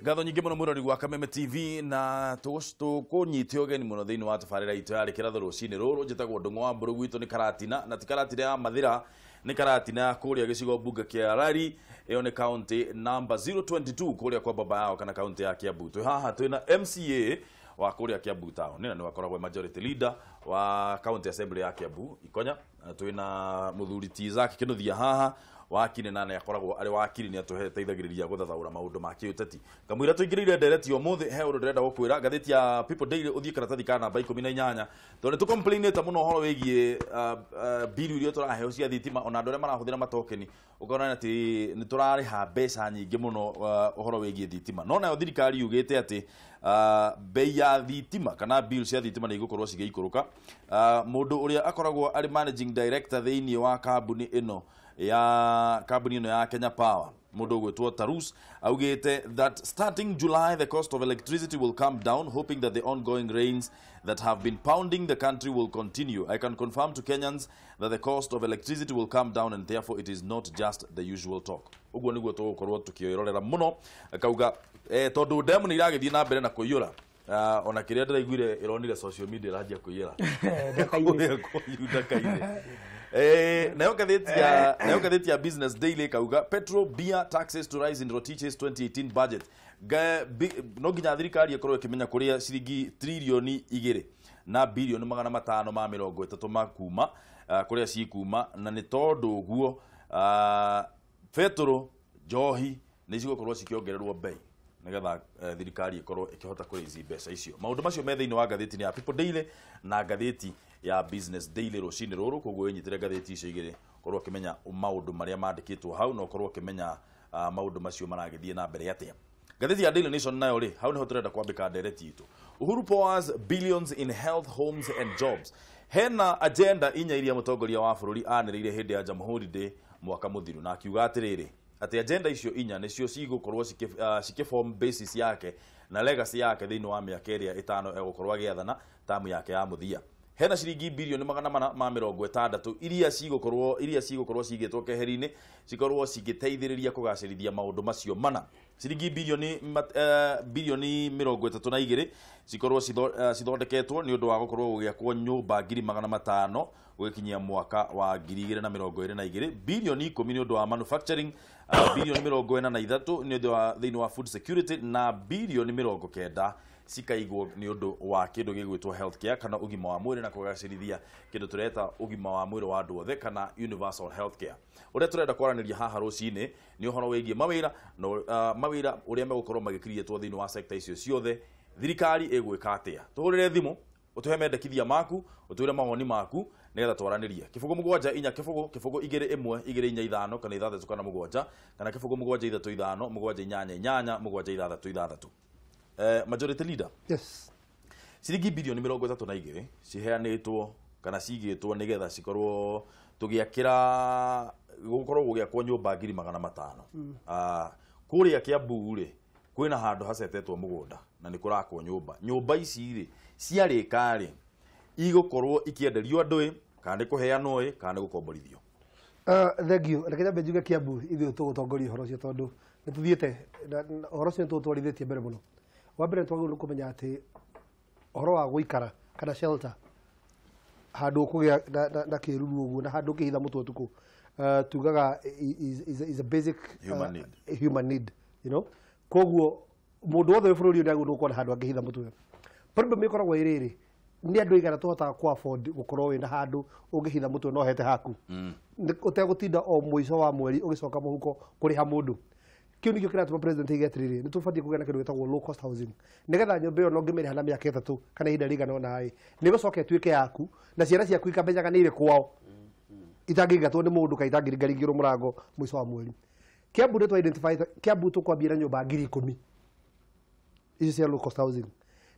Ngatho nyingi muno murori gwa Kameme TV na tukunyite ogeni muno thiini wa tabarira itu ya Rikiratha rucini ruru njitagwo ndungu wa mburu gwitu ni karatina na ti karatina ya mathira ni karatina kuria gicigo bunge kia Rari iyo ni county number 022 kuria kwa baba yao kana county ya Kiambu. Haha twina MCA wa kuria Kiambu town ni wakoragwo majority leader wa county assembly ya Kiambu Ikonya. Twina muthuri Tizaki kinuthia haha wakine nane yakoragwo ari wakiri ni atuheteithagiriria guthathaura maundu ma kiuteti kamwira tuingirire ndereti omuthe he undu ndenda gukwira gatheti ya People Daily uthie karatathi kana namba 18 tondu tu complainete muno horo wigie bill iria turaheo cia thitima ona andu aria marahuthira matokeni ukona ati ni turariha mbeca nyingi muno horo wigie thitima no nayo thirikari yugite ati bei ya thitima kana bill cia thitima ni igukorwo cigeikuruka mundu uria akoragwo ari managing director thiini wa kambuni ino ya kambuni ino ya Kenya Power mundu gwetwo Tarus augite that starting July the cost of electricity will come down, hoping that the ongoing rains that have been pounding the country will continue. I can confirm to Kenyans that the cost of electricity will come down and therefore it is not just the usual talk. Uguo niguo tugukorwo tukioirorera muno akauga tondu demu ni iragithie na mbere na kuiyura ona kiria ndiraiguire ironire social media rajia kuiyura nayo gatheti ya Business Daily kauga petrol beer taxes to rise in Rotich's 2018 budget no nginya thirikari ikorwo ikimenya kuria ciringi trilioni 2 na bilioni 530 makuma kuria cikuma na ni tondu guo petrol njohi ni cigokorwo cikiongererwo bei nigetha thirikari ikorwo ikihota kurithi mbeca icio maundu macio me thiini wa gatheti ya People Daily na gatheti ya Business Daily rucini ruru koguo nyitire gatheti icio igire korwo kimenya maundu maria mandikitwo hau no korwo kimenya maundu macio maragithie na mbere atia gatheti ya Daily Nation nayo ri hau niho turenda kwambika ndereti itu Uhuru pours billions in health, homes and jobs. Hena agenda inya iria mutongoria wa bururi aniriire hindi ya Jamhuri Day mwaka muthiru na akiuga atiriri ati agenda icio inya nicio cigukorwo form basis yake na legacy yake thiini wa miaka iria itano egukorwo agiathana tamu yake ya muthia. Hena ciringi bilioni 460 iria cigukorwo cigitwo keheri-ini cikorwo cigiteithiriria kugacirithia maundu macio mana. Ciringi bilioni 32 cikorwo cithondeketwo ni undu wa gukorwo gugiakwo nyumba 500,000 gukinyia mwaka wa 2022, bilioni 10 ni undu wa manufacturing, bilioni 43 ni undu wa thiini wa food security na bilioni 90 cikaigwo ni undu wa kindu gigwitwo healthcare kana ugima wa mwiri na kugacirithia kindu tureta ugima wa mwiri wa andu othe kana universal healthcare. Uria turenda kwaraniria haha rucini ni uhoro wigie mawira no mawira uria megukorwo magikirietwo thiini wa sector icio ciothe thirikari igwika atia tuhurire thimu utuhe mendekithia maku utwire mawoni maku nigetha twaranirie kifugo mugwanja inya kifugo igire imwe igire inya ithano kana ithathatu kana mugwanja kana kifugo mugwanja ithatu ithano mugwanja inyanya inyanya mugwanja ithathatu ithathatu. Majority leader, yes, ciringi bilioni 32 ciheanitwo kana cigitwo nigetha cikorwo tugiakira gukorwo gugiakwo nyumba 500,000 kuria Kiambu ri kwina handu hacetetwo mugunda na ni kurakwo nyumba ici ri ciarika ri igukorwo ikienderio andu kana kuheanwo kana gukomborithio. Thank you. Rekenya benjuga Kiambu ithu tugutongoria horo cio tondu nituthiete horo cio tutwarithitie mbere muno. Wabere twagirwo kumenya ati horo wa guikara kana shelter handu kugia na kiruru uguo na handu kihitha mutwe tuku tugaga is a basic human need, you know. Koguo mundu wothe bururi ndio agirwo handu angihitha mutwe. Problem ikoragwo iriri ni andu igana tuhota ku afford gukorwo wina handu ungihitha mutwe no hete haku utegutinda o mwico wa mweri ugicoka muhuko kuriha mundu. Kiu nikio kiratuma president igetiriri ni tufatie kugena kindu gitagwo low cost housing nigetha nyumba iyo no ngimiri hana miaka 3 kana ihinda rigana ona hai nigocoka tuike yaku na ciana ciaku ikamenya ni ire kwao itangigatwo ni mundu kaitangirigirigiro murango mwico wa mweri. Kiambu ndio identify Kiambu tukwambia nyumba 10,000 icio cia low cost housing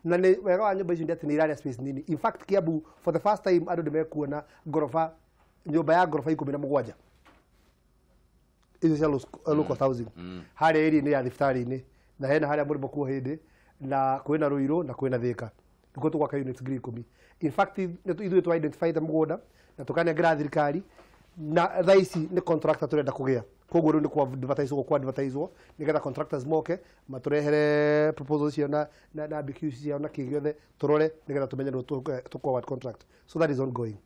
na ni wega wa nyumba icio ndati ni area space nini. In fact Kiambu for the first time andu nimekuona gorofa nyumba ya gorofa 17 icio cia low cost housing hari area ni ya thiftari-ini na hena haria muri bokuo hindi na kwina Ruiru na kwina Thika niko tukwa ka unit 10,000. In fact ithu tu identify the mugunda na tukania gira thirikari na thaisi ni contractor turenda kugia koguo riu ni kwa advertise nigetha contractors moke maturehere proposals cio na BQC cio na kigiothe turore nigetha tumenye no tukwa what contract, so that is ongoing.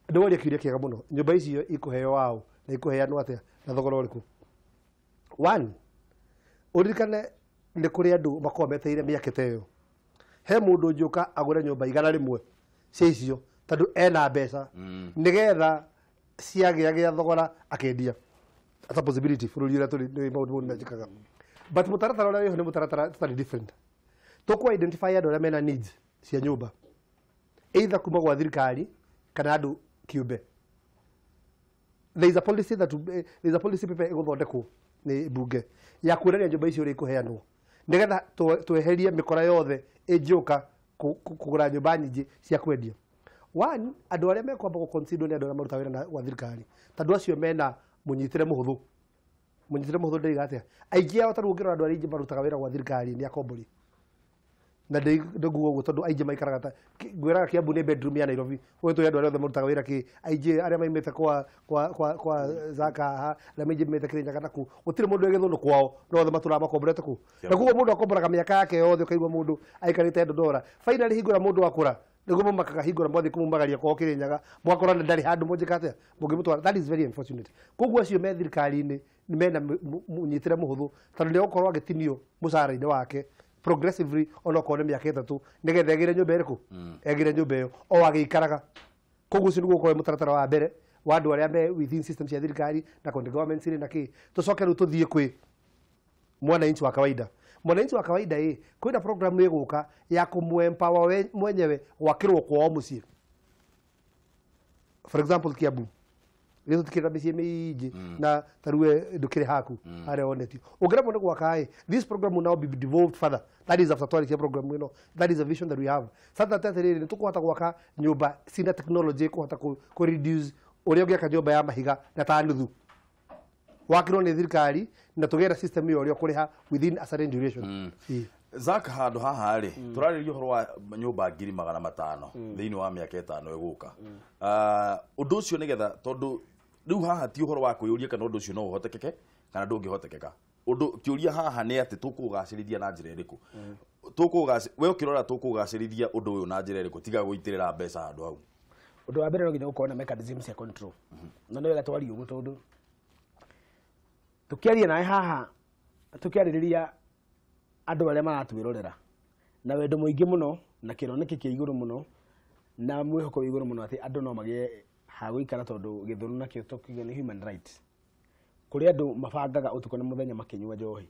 Ndoria kiuria kiega muno, nyumba icio ikuheo wao na ikuheanwo atia na thogora uriku. One, uririkane ni kuri andu makometeire miaka teyo, he mundu njuka agure nyumba igana rimwe cia icio tondu ena mbeca nigetha ciagĩa thogora akendia. That's a possibility bururi ria tuli ni maundu mekikaga, but mutaratara uria ni mutaratara totally different. Tukwa identify andu aria mena needs cia nyumba, either kuma gwa thirikari kana andu kiumbe. There is a policy paper iguthondekwo ni bunge ya kuonania nyumba icio ri kuheanwo nigetha tweherie mikora yothe injuka kugura nyumba nyingi cia kwendia. One, andu aria mekwamba go consider ni andu aria maruta wira na wa thirikari, tondu acio mena munyitire muhuthu ndiriga atia aingi ao tarungirwo andu aria ingi marutaga wira wa thirikari ni akombori na ndiguo guo tondu aingi maikaraga ta gwiraga Kiambu ni bedroom ya Nairobi, we tu andu aria marutaga wira ki aingi aria maimite kwa zaka na mingi maimite Kirinyaga naku gutire mundu egithundu kwao no othe matura makomborete ku na guo mundu akomboraga miaka yake yothe ukaigwa mundu aikarite ndora finally hingura mundu akura niguo makaga hingura mwathi kumumagaria kwa Kirinyaga mwakora ndari handu mujika atia mungimutwara. That is very unfortunate. Koguo acio me thirikari-ini ni mena munyitire muhuthu tondu ni gukorwo agitinio mucara-ini wake progressively ono kone miaka 3 nigetha egire nyumba iriku egire nyumba iyo o agikaraga. Koguo ucio niguo kwa mutaratara wa mbere wa andu aria me within system cia thirikari na county government na ki tucoke riu tuthie kwi mwananchi wa kawaida. Mwananchi wa kawaida kwina program iguka ya kumempower mwenyewe wakirwo kwao mucii. For example Kiambu riu tukira micii mingi na tarue ndukire haku aria onetio ugira mundu gwaka this program will now be devolved further. That is after quality program, you know, that is a vision that we have. Sasa tatere ni tukuhota gwaka nyumba sina technology kuhota ku reduce uria ungiaka nyumba ya mahiga na ta nuthu wakirwo ni thirikari na tugera system iyo uria kuriha within a certain duration. Zaka handu haha ri turaririo horo wa nyumba 500,000 thiini wa miaka 5 iguka. Undu ucio nigetha tondu riu haha ti uhoro wa kuyuria kana undu ucio no uhotekeke kana ndungihotekeka. Undu kiuria haha ni ati tukugacirithia na njira iriku we ukirora tukugacirithia undu uyu na njira iriku tiga guitirira mbeca handu hau. Undu wa mbere no nginya ukorwo na mechanism cia control na no wega twari uguo tondu tukiaria nae haha tukiaririria andu aria maratwirorera na wendo muingi muno na kironeki kia iguru muno na mwihoko wa iguru muno ati andu no magie ha guikara tondu githuru na kio tukiga ni human right kuri andu mabangaga utuko na muthenya makinywa njohi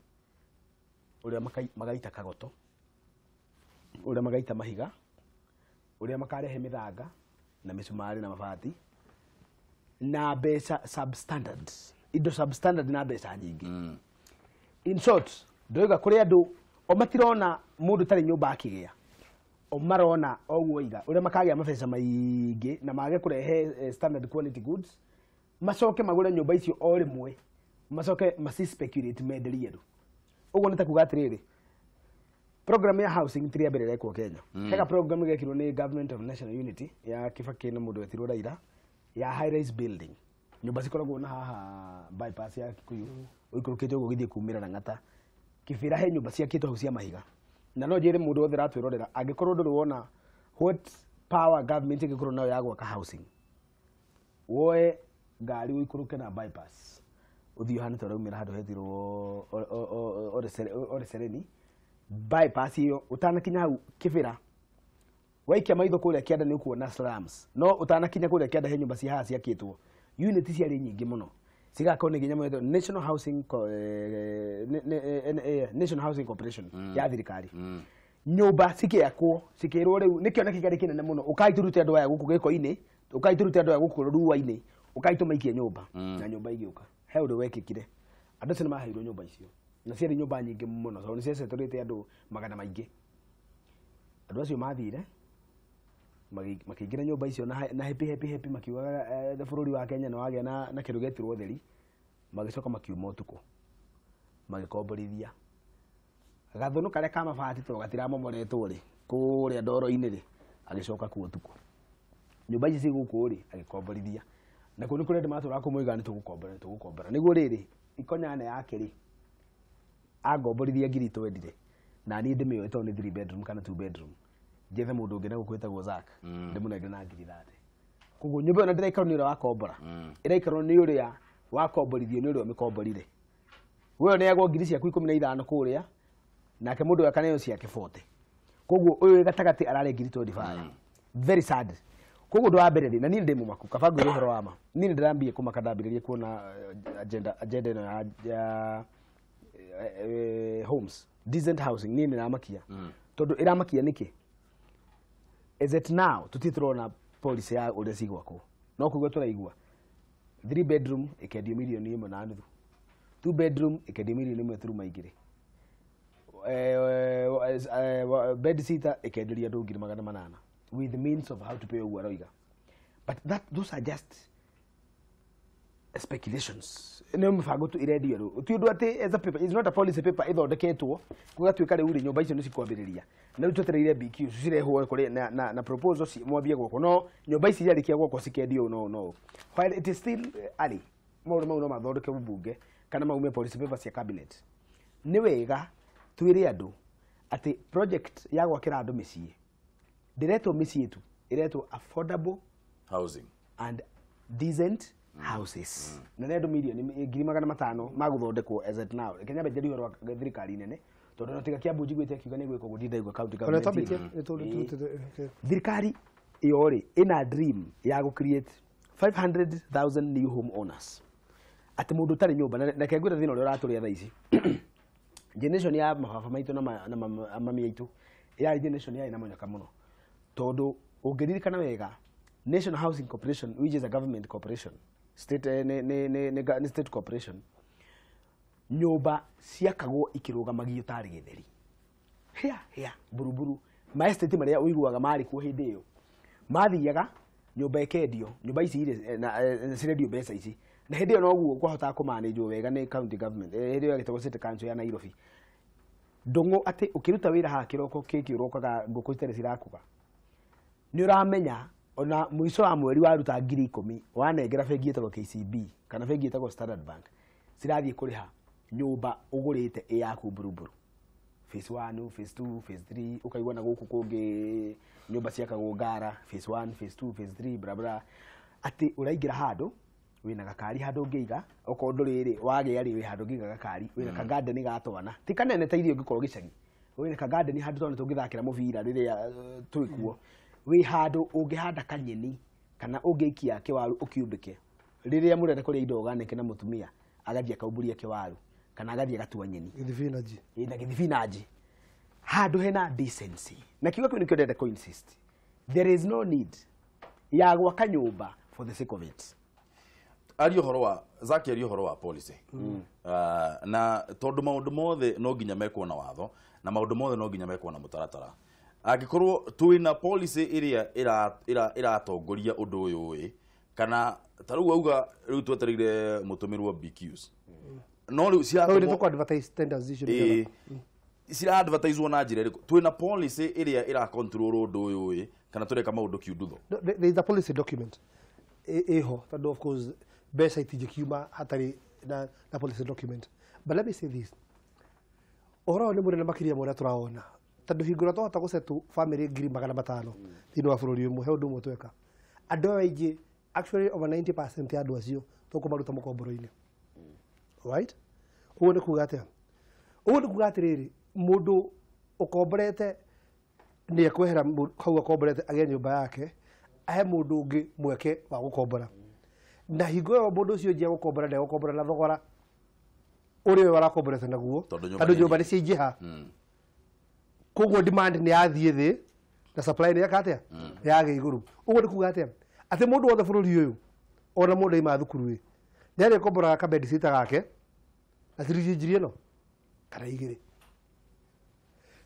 uria magaita kagoto uria magaita mahiga uria makarehe mithanga na misumari na mabati na mbeca substandard indo substandard na mbeca nyingi. In short ndoiga kuri andu o matirona mundu tari nyumba akigia o marona oguo iga uria makagia mabesa maingi na mage kurehe standard quality goods macoke magure nyumba icio o rimwe macoke masi speculate menderie andu uguo nita kuga atiriri program ya housing tria mbere rekwo Kenya hega program gekirwo ni Government of National Unity ya Kibaki na mundu wetirwo Raila ya high rise building nyumba cikoragwo na haha bypass ya Kikuyu uikurukite uguo githie kumira na ngata kibira he nyumba ciakitwo hau cia mahiga na no njire mundu othe ratwirorera angikorwo nduri wona what power government igikorwo nayo ya gwaka housing woe ngari uikuruke na bypass uthio hana tora umira handu hetirwo ore sereni bypass iyo utanakinya hau kibira waikia maitho kuria kianda ni ukuona slums no utanakinya kuria kianda he nyumba cia haha ciakitwo unit ciari nyingi muno sigakone ginya mwetho National Housing Corporation ya thirikari nyumba cikiakwo cikirwo riu nikio na kigari kinene muno ukaiturute andu aya guku giko-ini ukaiturute andu aya guku ruwa-ini ukaitũmaikie nyumba na nyumba igiuka he undu wekikire andu cina maheirwo nyumba icio na ciari nyumba nyingi muno so ni ciacetorete andu magana maingi andu acio mathire makiingira nyumba icio na happy makiugaga bururi wa Kenya na wagĩa na kindu getirwo theri magicoka makiuma utuko magikomborithia gathunu karia ka mabati to gatiramomoretwo ri kuria ndoro-ini ri agicoka ku utuko nyumba ici ciguku ri agikomborithia na kuni kure matura kumuiga ni tugukombora niguo riri ikonyane yake ri agomborithia ngiri twendire na ni ndimio ito ni 3 bedroom kana 2 bedroom jethe mundu ungi na gukwita go Zak ndimunenge na ngiri thate kuguo nyumba na ndiraikaro ni ura wakombora iraikaro ni uria wakomborithio ni uria mikomborire wewe ne yago ngiri ciaku 15 kuria nake mundu akanayo ciake 40 kuguo uyu gatagati arare ngiri 25 very sad kuguo ndo ambere na ni ndimu maku kabangu ri horo wama ni ndirambie kumaka ndambiririe kuona agenda ino ya homes decent housing ni niramakia tondu iramakia niki is it now tutitrona policy ya ule sigwako no kuguo turaigua 3 bedroom ikendio milioni 1.5 2 bedroom ikendio milioni 1.2 bed sitter ikenderia ndo 800 with the means of how to pay uwaroiga but those are just speculations no mfago tu iredio ru ti undu ati as a paper is not a policy paper ithondeketwo kugatwika ri uri nyumba icio ni cikwambiriria na ru twetereire BQ cirehwo kuri na proposals mwambie gwoko no nyumba ici yarikia gwoko cikendio no while it is still ali maundu mau no mathondeke mbunge kana maume policy paper cia cabinet ni wega twire andu ati project ya gwakira andu micii direto micii tu ireto affordable housing and decent houses na nendo milioni 500 maguthondekwo as it now Kenya bejeri horo thirikari nene tondu no tiga kiambu njiguite kiuga ni gwiko gudinda igwa county government thirikari iyo ri ina dream ya gu create 500,000 new home owners ati mundu tari nyumba na kegwira thina uri uraturia tha ici generation ya mababa maitu na mami aitu ya generation ya ina munyaka muno tondu ungiririkana wega National Housing Corporation, which is a government corporation, state state corporation, nyumba ciakagwo ikirũgamagio tari githeri hia buruburu ma estate maria uiguaga mari ku hindi iyo mathiaga nyumba ikendio nyumba ici na cirendio mbeca ici na hindi iyo no guo kwahota ku manage wega ni county government hindi iyo gitagwo city council ya Nairobi ndongo ati ukiruta wira ha kiroko kiki urokaga nguku itere cirakuga ni uramenya ona mwiso wa mweri waruta 10,000 wanengera bengi etagwo KCB kana bengi etagwo Standard Bank cirathie kuriha nyumba ugurite yaku buruburu phase 1 phase 2 phase 3 ukaigwa na guku kungi nyumba ciakagwo ngara phase 1 phase 2 phase 3 bra bra ati uraingira handu wina gakari handu ngiiga ukondu riri wage ari wi handu ngiiga gakari wina ka garden gatwana ti kanene ta irio ngikorwo gicagi wina ka garden handu twana tungithakira mubira riria twikuo wi handu ungihanda kanyeni kana ungiikia kiwaru ukiumbike riria murende kuria indo organic na mutumia agathia kaumburia kiwaru kana agathia gatua nyeni githibinaji ina githibinaji handu hena decency na kiugo kiu nikio ndende ko insist there is no need ya gwaka nyumba for the sake of it ario horo wa Zaki ario horo wa policy na tondu maundu mothe no nginya mekwo na watho na maundu mothe no nginya mekwo na mutaratara agikorwo twina policy iria iratongoria undu uyu wi kana taru auga riu twetereire mutumirwo BQs no riu cia to advertise tenders issue sira advertise na njira riku twina policy iria ira control undu uyu wi kana tureka maundu kiundutho there is a policy document eho that of course best itije kiuma hatari na policy document but let me say this ora ni murena makiria mora turaona tondu hingura to gucetu family 500 thini wa bururi umwe he undu umwe tweka andu aingĩ actually over 90% ya andu acio tukumaruta mukomboro-ini right uone kuga atia uone kuga atiriri mundu ukomborete ni ekwehera hau akomborete age nyumba yake ahe mundu ungi mweke wa gukombora na hingo yo mundu ucio nje gukombora na gukombora na thogora uri we warakomborete naguo tondu nyumba ni ciingiha koguo demand ni yathie thi na supply ni yakatia yage iguru uguo ni kuga atia ati mundu wothe bururi uyu ona mundu ima thukuru wi ni ari kombora ka bed sitter gake na ciringi no kana igiri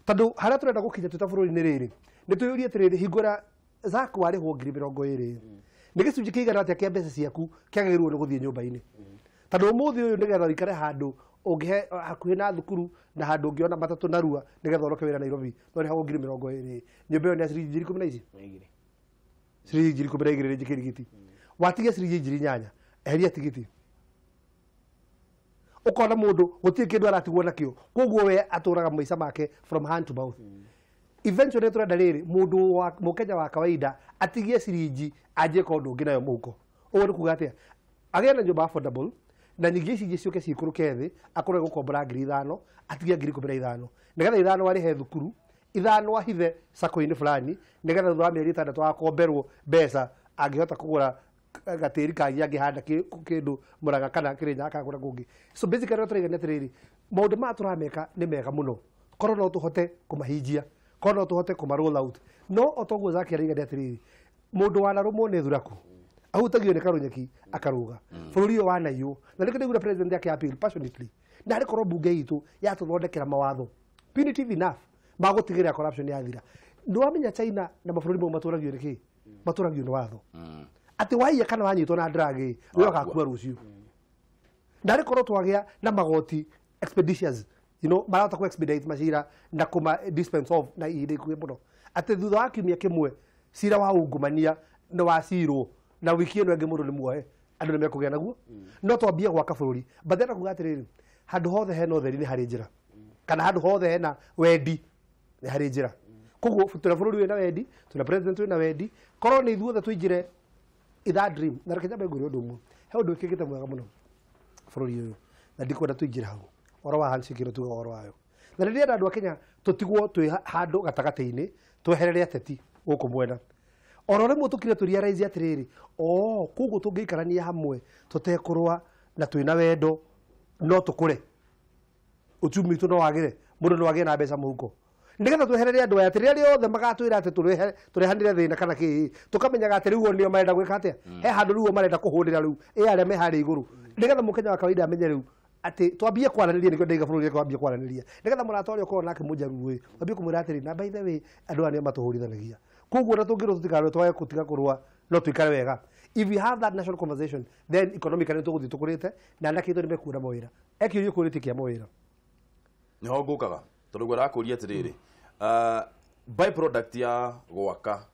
tondu haria turenda gukinya tuta bururi ni riri ni tuyurie atiriri hingura Zak wari ho 20,000 ni gicunji kiigana atia kia mbeca ciaku kiagirwo ni guthie nyumba-ini tondu umuthi uyu nigetha ikare handu ungihe hakuhi na thukuru na handu ungiona matatu na rua nigetha oroke wira Nairobi no ni hago 20,000 nyumba iyo ni ciringi 10 na ici ciringi 10 njikirigiti watigia ciringi ngiri 8 eheria tigiti ukona mundu gutie kindu aratigwo nakio koguo we aturaga maica make from hand to mouth eventually turenda riri mundu wa mukenya wa kawaida atigie ciringi aje kondu ngina yo muhuko uguo nikuga atia agia na nyumba affordable na nyingi ici gicioke cikuruke thi akore gukombora ngiri 5 atigia ngiri 15 nigetha 5 wari he thukuru 5 ahithe sako-ini fulani nigetha thutha wa mieri 6 akomberwo mbeca angihota kugura gatiri kangi angihanda kindu Murang'a kana Kirinyaga akagura kungi so basically turigane atiriri maundu ma turameka ni mega muno korwo no tuhote kumahinjia korwo no tuhote kuma roll out no otoguo zake arigane atiriri mundu wanarumwo ni thuraku ahutagio ni karunyeki akaruga bururi wa nayo na niko ndigura president yake appeal passionately na ari korwo bunge itu ya tuthondekera mawatho punitive enough magutigira corruption yathira nduamenya China na mabururi mau maturagio ni ki maturagio ni watho ati waiya kana wanyitwo na dragi we akakua rucio ndari korwo twagia na magoti expeditious marata ku expedite macira na kuma dispense of na ide ku muno ati thutha wa kiumia kimwe cira wa ungumania no wa ciro na wiki ino ngi mundu ni muohe andu ni mekugia naguo no twambie gwaka bururi bathera kuga atiriri handu hothe hena utheri ni hari njira kana handu hothe hena wendi ni hari njira koguo tuna bururi wina wendi tuna president wina wendi korwo ni ithuothe tuinjire itha dream na reke jambe nguri undu mu he undu ikigite mwega muno bururi uyu na ndikwenda tuinjire hau oro wa handshake ro tuga oro wayo na riria andu a Kenya tutigwo twi handu gatagati-ini tweherere ateti guku mwena oro rimwe tukire turiarize atiriri koguo tungiikarania hamwe tutekurwa na twina wendo no tukure uchumi tu no wagire mundu no wagire na mbeca muhuko nigetha tweherere andu aya atiri riothe magatwira ati turehanire thina kana ki tukamenyaga ati riu nio marenda gwika atia he handu riu marenda kuhurira riu aria me hari iguru nigetha mukenya wa kawaida amenye riu ati twambie kwaraniria nikyo ndaiga bururi kwambie kwaraniria nigetha muratoria ukorwo nake mujaru we wambie kumwira atiri na by the way andu ania matuhurithanagia koguo na tungiro tutikaro twaye kutiga kurwa no twikare wega if we have that national conversation then economically tuguthi tukurite na nakito ni mekura mawira ekirio kurite kia mawira ni ho ngukaga tondu gwara kuria atiriri by product ya gwaka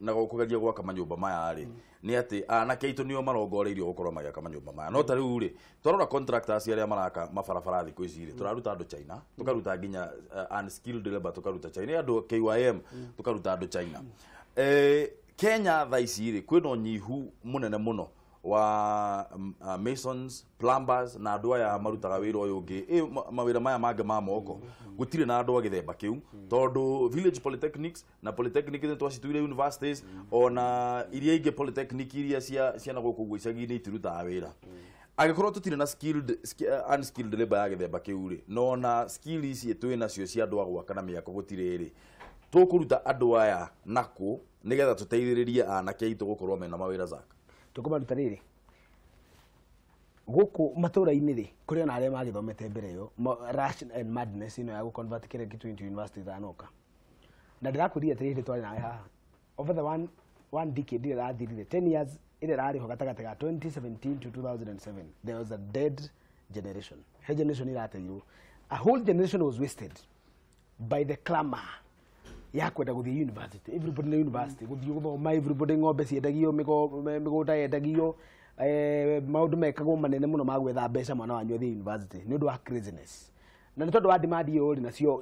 na gukugeria gwaka manyumba maya ri ni ati anake itu nio marongoreirio gukorwo magiaka manyumba maya no ta riu ri twarora contractors aria maraka mabarabara thiku ici ri turaruta andu China tukaruta nginya unskilled labor tukaruta China andu KYM tukaruta andu China Kenya tha ici ri kwina nyihu munene muno wa masons plumbers na andu aya marutaga wira uyu ungi mawira maya mange ma moko gutire na andu agithemba kiu tondu village polytechnics na polytechnic ni twacituire universities ona iria ingi polytechnic iria cia na guku gwicagi ni itiruta wira agikorwo tutire na unskilled labor ya githemba kiu ri no na skills itwi nacio cia andu agwa kana miako gutire ri tukuruta andu aya naku nigetha tuteithiririe anake itu gukorwo mena mawira zaka tukumaruta riri guku matura-ini ri kuri ona aria magithomete mbere yo rush and madness ya gu convert kire kitu into university thanoka na ndirakuria atiriri twari nawe haha over the one decade ira athirire 10 years ira rari ho gatagate ga 2017 to 2007 there was a dead generation he generation ira ateirwo a whole generation was wasted by the clamor ya kwenda guthii university everybody na university guthii guthoma everybody ng'ombe ciendagio migunda yendagio maundu mekagwo manene muno ma gwetha mbeca mwana wanyu athii university ni undu wa craziness na ni tondu wa demand iyo ri nacio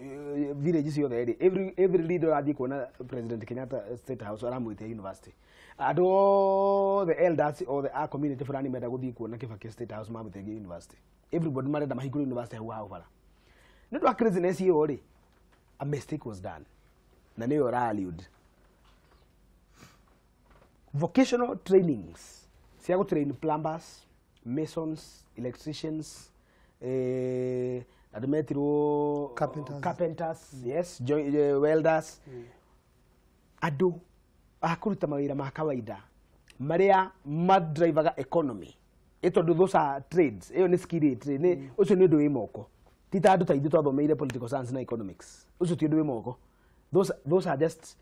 village ciothe ri every leader athii kuona President Kenyatta State House aramwitia university ado the elders or the community fulani menda guthii kuona Kibaki State House mamwitia university everybody marenda mahingura university hau bara ni undu wa craziness iyo ri a mistake was done na niyo valued vocational trainings cia train plumbers masons electricians admetro carpenters yes welders adu akuruta mawira ma kawaida maria madrivaga economy ito those are trades eyo ni skill trade ni ucio ni ndu wi moko tita andu taithu twathomeire political science na economics ucio ti ndu wi moko those are just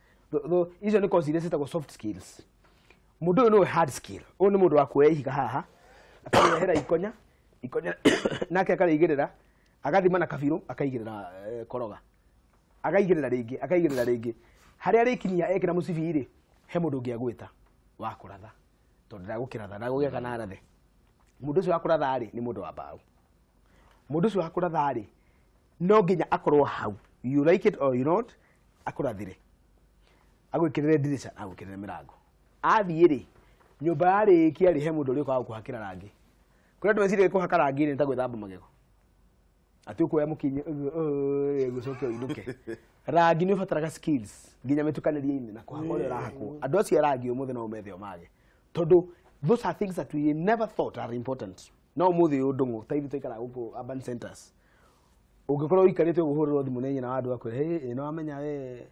izo ni considered as soft skills mundu no hard skill oni mundu wa kuehiga haha akahera ikonya nake akarigirira agathima na kabiru akaigirira koroga akaigirira ringi haria rikinyia ekira mucibi ri he mundu ngi agwita wa kuratha tondu ndagukiratha ndagugiaka na rathe mundu ucio akuratha ri ni mundu wa mbao mundu ucio akuratha ri no nginya akorwo hau you like it or you not akurathire agwikirire dirisha agwikirire mirango athie ri nyumba yarikia ri he mundu uri kwa kuhakira rangi kuria ndwecire kuhaka rangi ni ta gwithamba magego ati ukuoya mukinyi gucoke uinuke rangi ni ubataraga skills nginya metukanirie-ini na kuhaka uria urahakwo andu acio rangi umuthi no umethe omage tondu those are things that we never thought are important no umuthi uyu ndungu ta ithu tuikara guku urban centers ungikorwo ikarite guhurirwo thimu ni nyina wa andu akwira hey no amenya we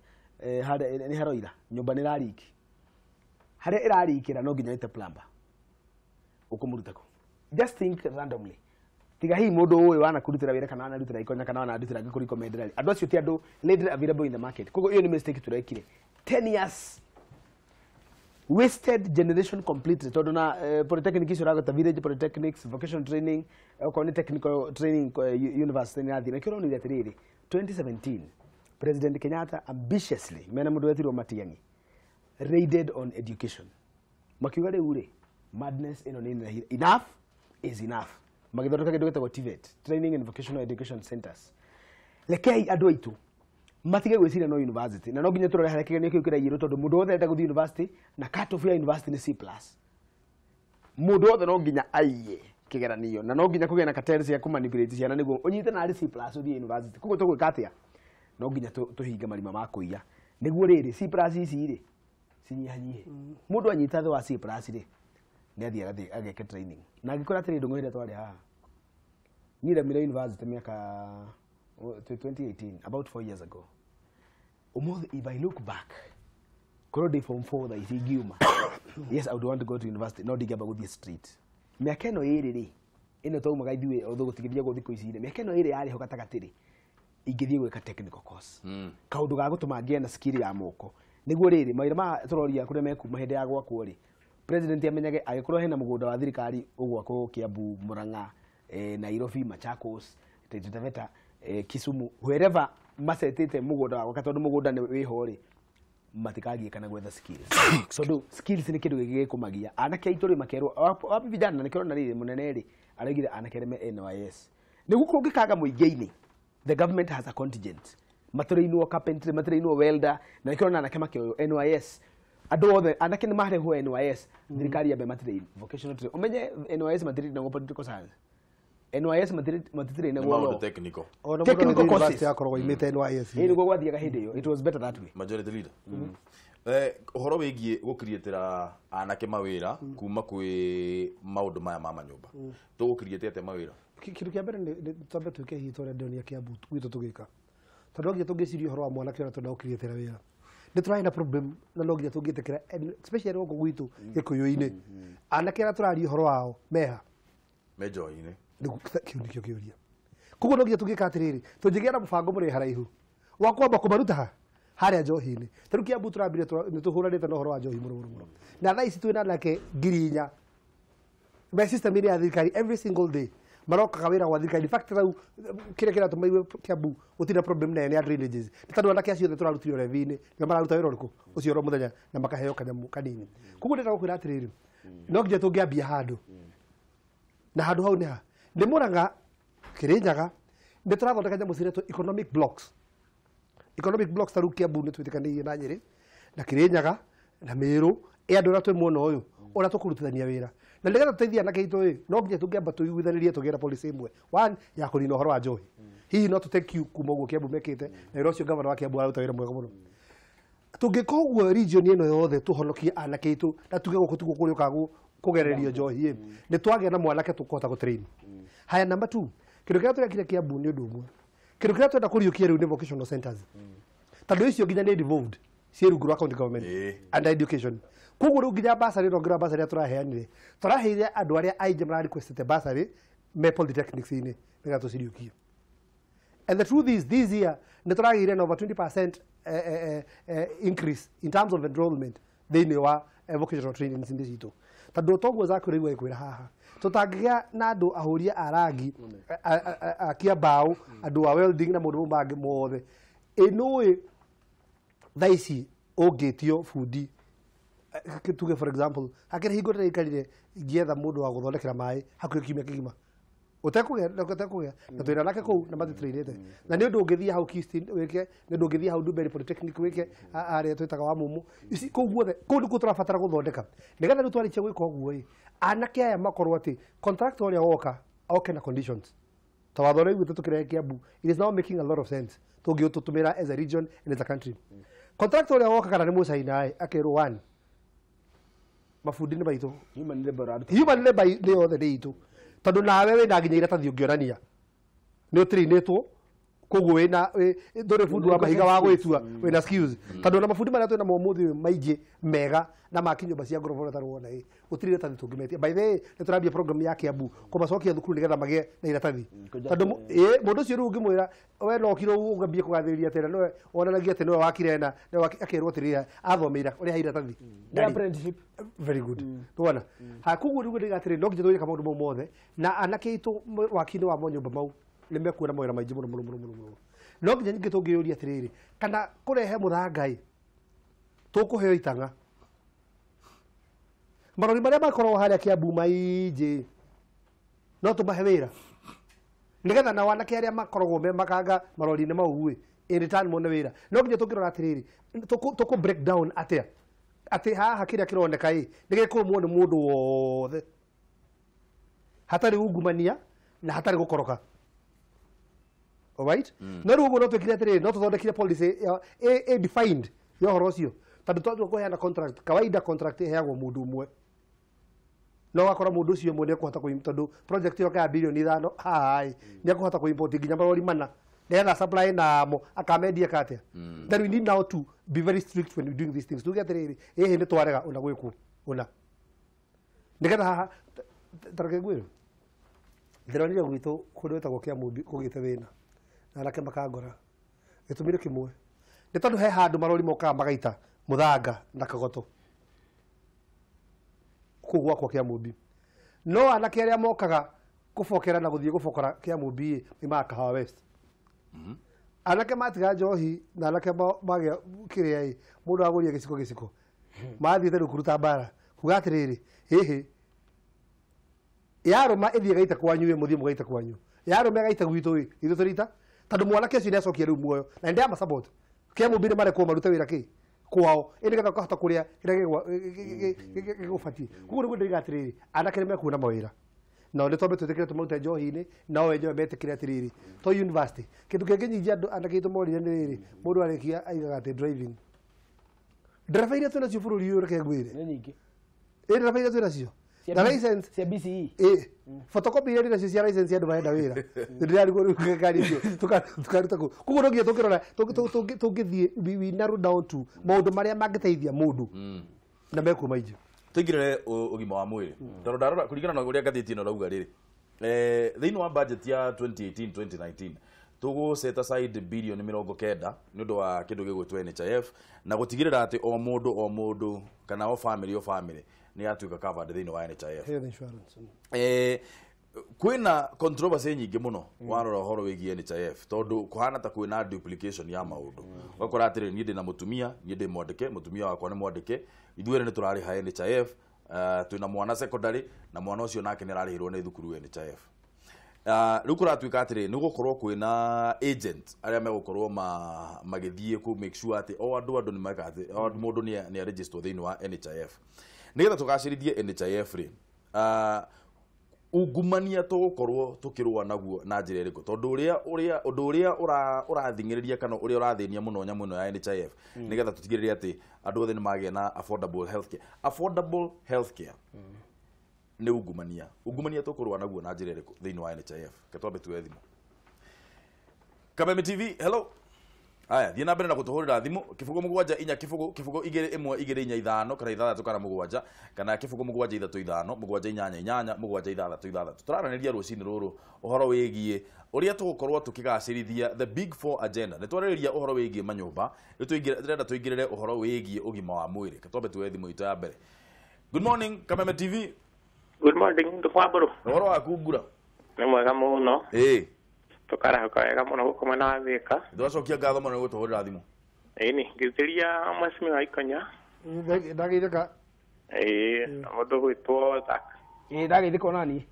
ni haroira nyumba ni rariki haria irarikira no nginya ite plumber ukumuruta ko just think randomly tiga hi mundu uyu wana kurutira wira kana anarutira ikonya kana anarutira ngikuri mederali andu acio ti andu readily available in the market kogo iyo ni mistake turekire 10 years wasted generation completely tondu na polytechnic icio ragota village polytechnics vocational training or technical training university ni athira kiro ni atiriri 2017 President Kenyatta ambitiously mena mundu wetirwo Matiang'i raided on education makiuga riu ri madness ino ni enough is enough magithondeka kindu gitagwo TVET training and vocational education centers lekei andu aitu matige gwiciria no university na no nginya turore hareke ni kiu kiraiyirwo tondu mundu wothe enda guthi university na cut off ya university ni C+ mundu wothe no nginya aiye kigeranio na no nginya kugia na cartels ya kumanipulate ciana niguo unyite na C+ uthi university kugo tugwika atia no nginya tuhinga marima ma kuiya niguo riri C+ ici ri cinyihanyihe mundu anyita the wa C+ ri ni athia ageke training na ngikora atiri ndungu hire twari ha nira mira university miaka 2018 about 4 years ago if I look back korodi form 4 that is giuma yes I would want to go to university no digaba go the street miaka eno iri ri ino to muga ithuwe otho gutigithia go thiko ici ri miaka eno iri yari ho gatagatiri ingithie gwika technical course kaundu ga gutuma ngia na skill ya moko niguo riri mawira ma turoria kuria mekuma hindi ya gwakwo ri president amenyage agikorwo hena mugunda wa thirikari ugwakwo Kiambu Murang'a Nairobi Machakos Taita Taveta Kisumu wherever masetete mugunda wa gwaka tondu mugunda ni wiho ri matikagie kana gwetha skills so do skills ni kindu gigikumagia anake aitori makerwo wapi vijana nikero na riri munene ri aregire anake reme NYS niguo kungikaga muingi-ini the government has a contingent material carpentry material welder na nikero na anake makyo NYS andu othe anake ni mareho NYS thirikari ya be material vocational training umenye NYS material na political science NYS material na go technical courses yakorwo imite NYS iri go gwathiaga hindi iyo it was better that way majority leader uhoro wigie gukirietera anake mawira kuma kwi maundu maya ma manyumba tugukiriete ate mawira kindu kia mbere ni twambe tuke hitore ndonia Kiambu gwitu tugika tondu ngi tungicirio horo wa mwanake ona tondu ukirietera wira ni turaina problem na no nginya tungitekera especially goko gwitu gikuyu-ini anake ara turari horo wao meha mejoine nikio kiuria kugo no nginya tungika atiriri tunjigira mubango muri haraihu wa kwamba kumaruta haria njohi-ini taru Kiambu turambire ni tuhuranite no horo wa njohi muno na thaa ici twina nake ngiri 4 my system iri ya thirikari every single day maroka kawira wa thirikari in fact rau kira tumaiwe Kiambu utina problem na ya drainages tondu anake acio turarutire revi-ini na mararuta wira uriku ucio ro muthenya na makaheo kanyamu kanini kugo ndira gukwira atiriri no nginya tungiambia handu na handu hau ni ha ni Murang'a Kirinyaga ni turathondeka nyamu ciretu economic blocks taru Kiambu ni twitikanirie na Nyeri na Kirinyaga na Meru andu ra twi muona uyu ora tukurutithania wira na nigetha tuteithia na kitu no nginya tungiamba tuiguithanirie tugira policy imwe one ya kunina horo wa njohi hihi no tutake you kuma uguo Kiambu mekite na irocio governor wa Kiambu aruta wira mwega muno tungikoguo region ino yothe tuhonokie anake itu na tuge guku tugu kuri ukagu kugererio njohi ni twage na mwanake tukota go train haya number 2 kindu kiria turekire Kiambu ni undu umwe kindu kiria twenda kuriukia riu ni vocational centers tondu icio nginya ni devolved cieru guru county government and education kugu riu nginya basari no ngira basari turaheanire turaheire andu aria aije mara requested basari me polytechnics ini niga tuciriukie and the truth is this year ni turagire over 20% increase in terms of enrollment thini wa vocational training in this ito tondu toguo zaku riu ekwira haha tutangigia na andu ahuria arangi akia mbao andu a welding na mundu mangi mothe inui thaici ungitio fundi tuge for example akere hingo tare ikarire gietha mundu wa guthondekera mai hakuhi kiumia kigima utekugea na twina nake kuu na mathitrainite na ni undu ungithia hau Keystone wike ni undu ungithia hau Dubai Polytechnic wike aria twitaga wa mumu ici kuu guothe kuu ndiku turabatara guthondeka nigetha riu twarikia gwika uguo anake aya makorwo ati contractor uria woka oke na conditions tawathore gwitũ tukire Kiambu it is now making a lot of sense tungiututumira as a region and as a country contractor uria woka kana ni mucaina akirwo one mafundi ni baitu human labor ni othe ni itu tondu nawe wina nginya iratathi ungionania ni utrainitwo koguo wina ndore fundi wa mahiga wa gwitua wina skills tondu na mafundi maria twina momuthi maingi mega na makinyumba cia ngorobo tarwo na utiri iratathi tungimetia by the way ni turambia program ya Kiambu kumacokia thukuru nigetha magie na iratathi tondu mundu ucio rungi mwira we no kiro ugambie kugathiriria tena no onanagia ati no wakire na akirwo tirira athomeira uri hairatathi apprenticeship very good tuona ha kuguo rigu ndigatire no nginya twika maundu mothe na anake itu wakini wa nyumba mau nimekuona mawira maingi muno no nginya ningi tungiyuria atiriri kana kurehe muthangai tukuheo itanga marori maria makorwo haria Kiambu maingi no tumahe wira nigetha na wanake aria makoragwo me makanga marori ni mau in return mone wira no nginya tungirora atiriri tuku break down atia ati haha kiria kironeka nigekumwo ni mundu wothe hatari ungumania na hatari gukoroka alright no rugo no twikire atiriri no tuthondekire policy defined yo horo cio tondu twathiĩ kuheana contract kawaida contract heagwo mundu umwe no wakora mundu ucio mwe nĩekuhota kuimport tondu project yo ka bilioni 5 hai nĩekuhota kuimport nginya marori mana nĩgetha supply namo akamendia katia then we need now to be very strict when we doing these things tuge atiriri hindi twarega una gwikwo una nĩgetha haha tareke gwiro ndironire gwitũ kundu wetagwo Kiambu kugite thina na anake makangora gitumire kimwe ni tondu he handu marori moka magaita muthanga na kagoto kugwa kwa Kiambu no anake aria mokaga kufokera na guthie gufokora Kiambu ni makahawa west anake matiga njohi na anake magia kiria mundu aguria giciko mathite rukuruta bara kugatiriri hihi yaruma ithie gaita kwanyu muthie mugaita kwanyu yaruma gaita gwitu ithu turita tondu mwanake ucio niacokia riu muoyo na ndia ma support Kiambu ni mareko maruta wira ki kwao inigetha kahota kuria kiria gigubatie kuguo niguo ndigatiriri anake ni mekuona mawira no ni tombe tutikire tumute njohi-ini no wenyewe metikire atiriri to university kindu kingi nyingi andu anake itu morire ni riri mundu arikia aigaga ati driving driver iria twina cio bururi uyu reke ngwire ni nyingi driver iria twina cio na license cia BCE photocopy iria nacio cia license andu marenda wira ndirari go ngari cio tukaruta ku kuguo ngiye tukirora tungithie we narrow down to maundu maria mangiteithia mundu na meku maingi tuigirire ugima wa mwiri tondu ndarora kuringana na uria ngathiti ino rauga riri thiini wa budget ya 2018-2019 tugu set aside billion 90 ni undu wa kindu gigwitwo NHIF na gutigirira ati o mundu kana o family ni atuika covered thiini wa NHIF health insurance kwina controversy nyingi muno warora horo wigie NHIF tondu kuhana ta kwina duplication ya maundu wakora atiri ni ndina mutumia ni ndi mwandike mutumia wakwa ni mwandike ithuere ni turari ha NHIF twina mwana secondary na mwana ucio nake ni ararihirwo ni thukuru NHIF riu kuratuika atiri ni gukorwo kwina agent aria megukorwo magithie ku make sure ati o andu ni makate o mundu ni register thiini wa NHIF nigetha tugacirithie NHIF ri ungumania tugukorwo tukirwa naguo na njira iriku tondu uria urathingiriria kana uria urathinia muno nyamu ino ya NHIF nigetha tutigirire ati andu othe ni magie na affordable healthcare ni ungumania tukurwa naguo na njira iriku thiini wa NHIF ketwambe tuwe thimu Kameme TV hello aya thie na mbere na gutuhurira thimu kifugo mugwanja inya kifugo igire imwe igire inya ithano kana ithathatu kana mugwanja kana kifugo mugwanja ithatu ithano mugwanja inyanya mugwanja ithathatu turaraniria rucini ruru uhoro wigie uria tugukorwo tukigacirithia the big four agenda ni twaririria uhoro wigie manyumba turenda tuingirire uhoro wigie ugima wa mwiri katwambe tuwe thimu ito ya mbere good morning Kameme TV good morning ndukwamburu uhoro waku ngura ni mwega muno tukara wega muno gukoma na wika twacokia ngatho muno gutuhurira thimu ni ngitiria mwasimi wa ikonya ndagitheka Mundu gwitwo Zak. Ndagithiko nani?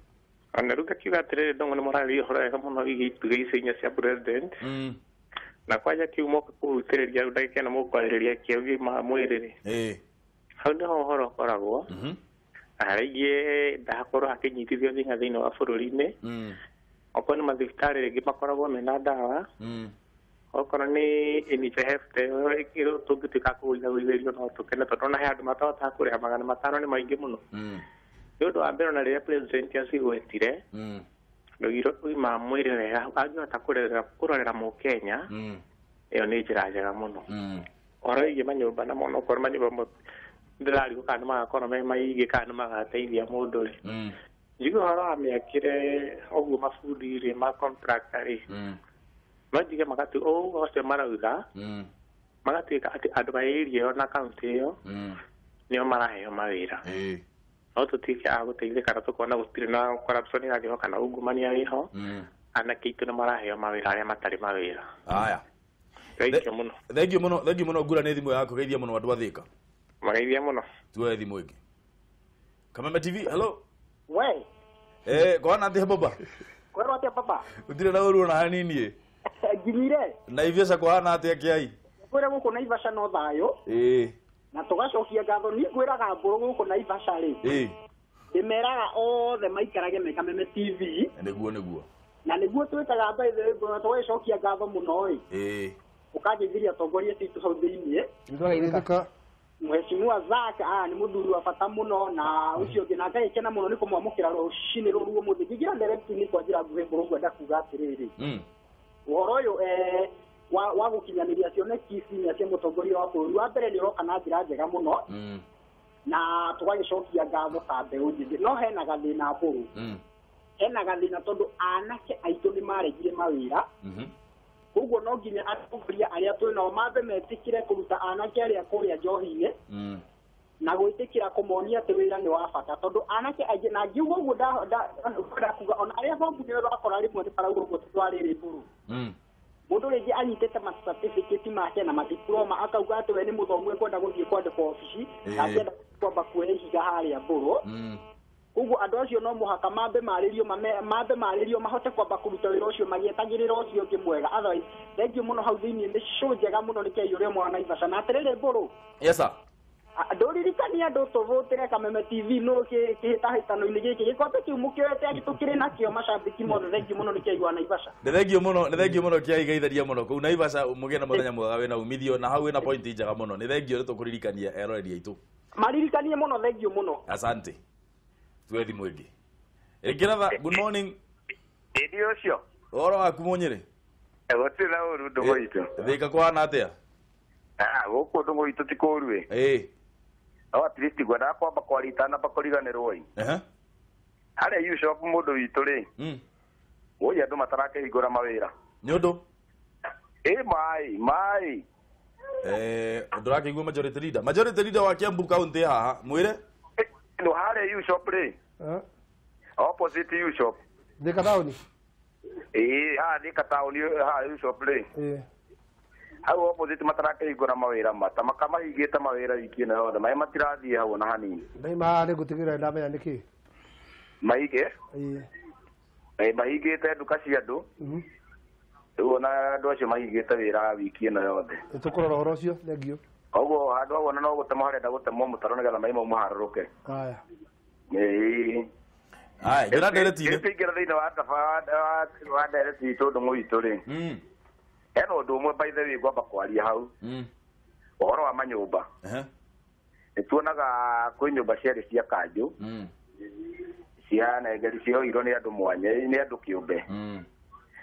Ana ruka kiuga atiriri ndongo nĩ mũrari ũhoro wega mũno itugi inya cia president. Na kwaja kiumo kũrutĩrĩria rĩu ndagĩka ĩno mũkwarĩrĩria kĩũgima mwĩrĩ. Hau nĩho ũhoro ũkoragwo. Arĩngĩ ndakorwo akĩnyitithio thĩinĩ wa bũrũri-inĩ. Okorwo nĩ mathibitarĩ rĩngĩ makoragwo mena ndawa. Okorwo nĩ NHIF tũngĩtuĩka kũgũithagũithĩrio no tũkene tondũ ona he andũ matahotaga kũrĩha 500 nĩ maingĩ mũno. Nĩ ũndũ wa mbere ona rĩrĩa president acigwetire ndũgiro ũgima mwĩrĩ wega angĩhota kũrorera mũkenya ĩyo nĩ njĩra njega mũno. Ũhoro wĩgiĩ manyũmba na mũno okorwo manyũmba ndĩrarigwo kana magakorwo me maingĩ kana magateithia mũndũ rĩ. Njiguĩ ũhoro wa mĩakĩre ũguo mabundi rĩ ma contractor rĩ no njuge ũguo ũcio marauga magatuĩka atĩ andũ a area ĩyo na kaunti ĩyo nĩo maraheo mawĩra. No tũtuĩke a gũteithĩka na tũkona gũtirĩ na corruption ĩragĩho kana ungumania wĩho anake aitũ nĩ maraheo mawĩra arĩa matarĩ mawĩra. Haya, thengiũ mũno ngura nĩ thimũ yaku geithia mũno andũ athĩka. Mageithia mũno. Tuoe thimũ ĩngĩ. Kameme TV, hello. We. Kwana atĩa baba? Kwero atĩa baba? Utirĩ na ũru ona hanini. Ngirire. Na Naivasha kwana atĩa kĩai? Kwĩra gũkũ Naivasha no thayũ. Na tũgacokia ngatho ni ngwĩraga mbũrũ gũkũ Naivasha rĩ. Ndĩmeraga othe maikarage me Kameme TV. Nĩguo. Na nĩguo twĩtaga mbaithe tũgacokia ngatho mũno ĩ. Ũkanjĩthiria atongoria citũ hau thĩinĩ. Nĩtũraithĩka. Mheshimiwa Zak nĩ mũthuri wa bata mũno na ũcio ũngĩ na ngagĩkena mũno nĩ kũmwamũkĩra rũcinĩ rũrũ mũthĩ. Ngĩgira ndereti-inĩ kwa njĩra nguhĩ mbũrũ ngwenda kuga atĩrĩrĩ. Ũhoro ũyũ wa gukinyaniria cioneki cinya cia mũtongoria wa bũrũri wa mbere nĩ ũroka na njĩra njega mũno na tũgagĩcokia ngatho ta mbeũ njĩthĩ. No hena gathĩna mbũrũ. Hena gathĩna tondũ anake aitũ nĩ maregire mawĩra. Koguo no nginya atongoria arĩa twĩ nao mambe metĩkĩre kũruta anake arĩa kũrĩa njohi-inĩ na gwĩtĩkĩra kũmonia atĩ wĩra nĩ wa bata tondũ anake aingĩ na ngiuga ũguo ndakuga ona arĩa bongu nĩ ũrakora rĩmwe nĩ parauga ũguo twarĩrĩ mbũrũ. Mũndũ rĩngĩ anyitĩte ma-certificate make na madiploma akauga atĩ we nĩ mũthomu ekwenda gũthiĩ kwandĩka obici na akĩenda kwamba kuoya ihiga harĩa mbũrũ. Koguo andũ acio no mũhaka mambe marĩrio mahote kwamba kũruta wĩra ũcio magĩetagĩrĩra ũcio ũngĩ mwega. Otherwise thengiũ mũno hau thĩinĩ nĩ show njega mũno nĩ kĩai ũrĩa mwana Naivasha na atĩrĩrĩ mbũrũ. Yes sir. Ndũririkania andũ tũvũtĩre Kameme TV no kĩhĩtahĩtano-inĩ gĩkĩ gĩkombe kĩu mũkĩoete agĩ tũkĩrĩ nakĩo macambĩki mothe thengiũ mũno nĩ kĩai wa Naivasha. Nĩ thengiũ mũno kĩai geitharia mũno kũu Naivasha mũgĩe na mũthenya mwega wĩna umithio na hau wĩna point njega mũno. Nĩ thengiũ nĩ tũkũririkania eroreri aitũ. Maririkanie mũno thengiũ mũno. Asante. Tuwe thimũ ĩngĩ. Rikiratha, good morning. Ĩndĩ ũcio. Ũhoro waku Mũnyĩrĩ? Gũtirĩ na ũru ndũgũ itũ. Thĩka kwana atĩa? Gũkũ ndũgũ itũ ti kũru ĩ. No at least ngwendaga kwamba kwaritana bakũriganĩrwo ĩ. Harĩa U-shop mũndũ witũ rĩ. Ũyũ andũ matarakĩhingũra mawĩra. Nĩ ũndũ? Mai. Ndũrakĩigua majority leader wa Kiambu County haha mwĩre? No harĩa U-shop rĩ. Opposite U-shop. Thika town. Thika town U-shop rĩ. Hau opposite matarakĩhingũra mawĩra mata makamahingĩte mawĩra wiki ĩno yothe maĩ matirathiĩ hau ona hanini. Nĩ gũtigĩrĩra ndamenya nĩkĩ? Maige? Mahingĩte nduka cia andũ. Rĩu ona andũ acio mahingĩte wĩra wiki ĩno yothe. Tũkũrora ũhoro ũcio thengiũ. Koguo handũ hau ona no gũtema harenda gũtemwo mũtaro nĩgetha maĩ mau maharũrũke. Haya. Njĩra ndereti-inĩ. Ingĩra thĩinĩ wa ndereti itũ ndũng'ũ itũ rĩ. Hena ũndũ ũmwe by the way ngwamba kwaria hau. Ũhoro wa manyũmba. Nĩtuonaga kwĩ nyũmba ciarĩ cia kanjũ. Cianengeri cioirwo nĩ andũ mwanya nĩ andũ kĩũmbe.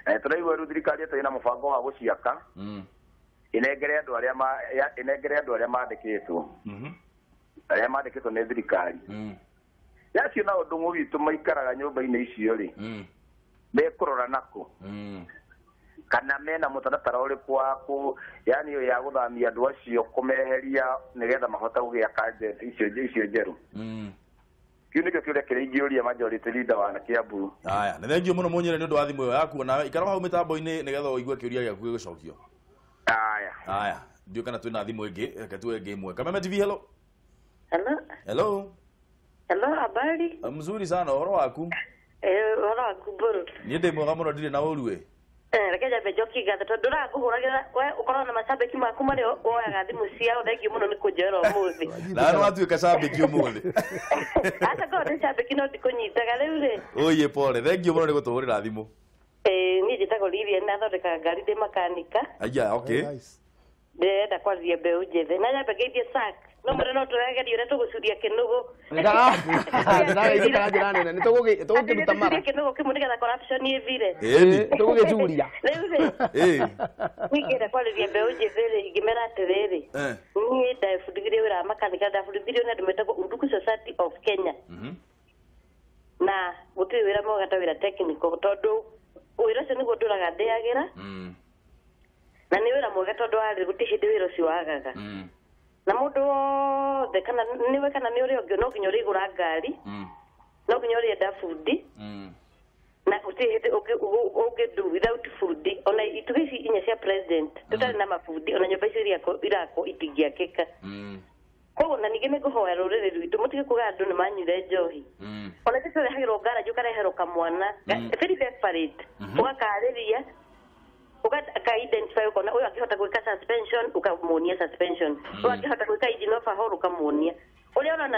Tũraigua rĩu thirikari ĩtarĩ na mũbango wa gũciaka. Inengere andũ arĩa mandĩkĩtwo. Arĩa mandĩkĩtwo nĩ thirikari. Yacio na ũndũ ũmwe witũ maikaraga nyũmba-inĩ icio rĩ. Mekũrora nakũ. Kana mena mũtaratara ũrĩkũ wa yani ya gũthamia andũ acio kũmeheria nĩgetha mahote gũgĩaka icio njerũ. Kĩu nĩkĩo kĩũria kĩrĩa ingĩũria majority leader wa Kiambu. Haya, nĩ thengiũ mũno Mũnyĩrĩ nĩ ũndũ wa thimũ ĩyo yaku na ikara hau mĩtambo-inĩ nĩgetha ũigue kĩũria gĩaku gĩgũcokio. Haya. Ndiũ kana twĩna thimũ ĩngĩ, reke tuoe ĩngĩ ĩmwe. Kameme TV, hello. Hello. Hello. Hello, habari? Mzuri sana, horo waku? Horo waku buru. Niende mwaga muno ndire na urue. Rekeja bejoki gatha tondu raguhuragira we ukorwo na macambiki maku mari oyaga thimu ciao thengio muno ni kunjera umuthi. Na no atuika cambiki umuthi. Ata ko ndi cambiki no ndikunyitaga riu ri. Oye pole, thengio muno ni gutuhurira thimu. Ni njitagwo Lilian na thondekaga ngari ndi makanika. Aya, okay. Ndenda kwaria mbeu njithe na nyambe ngeithie sack. No mure no turageria uria tugucuria kinugu. Ndira njira nene nitugukiruta mara. Kinugu kimuniga corruption ivire. Tugugicuria. Nigera kwaria mbeu njithe ingimera atiriri. Ni ndabundigirie wira makanika ndabundigirie na ndimetagwo Undugu Society of Kenya. Na gutiri wira mwega ta wira technical tondu wira ucio niguo nduraga ndiagira. Na ni wira mwega tondu ari guti hindi wira ucio wagaga. Na mundu wothe kana niwe kana ni uri ongi no nginya urigura ngari no nginya urienda fundi na utihite do without food ona itugi inya cia president tutari na mafundi ona nyumba icio irako itingiakika koguo na ningĩ nĩngũhoya rũrĩrĩ rwitũ mũtige kuga andũ nĩ manyuire njohi ona tĩ tũrehagĩrwo ngaraji ũkareherwo kamwana very desperate ũgakarĩria uka-identify ukona uyu akihota gwika suspension ukamuonia suspension uyu akihota gwika engine overhaul ukamuonia uria ona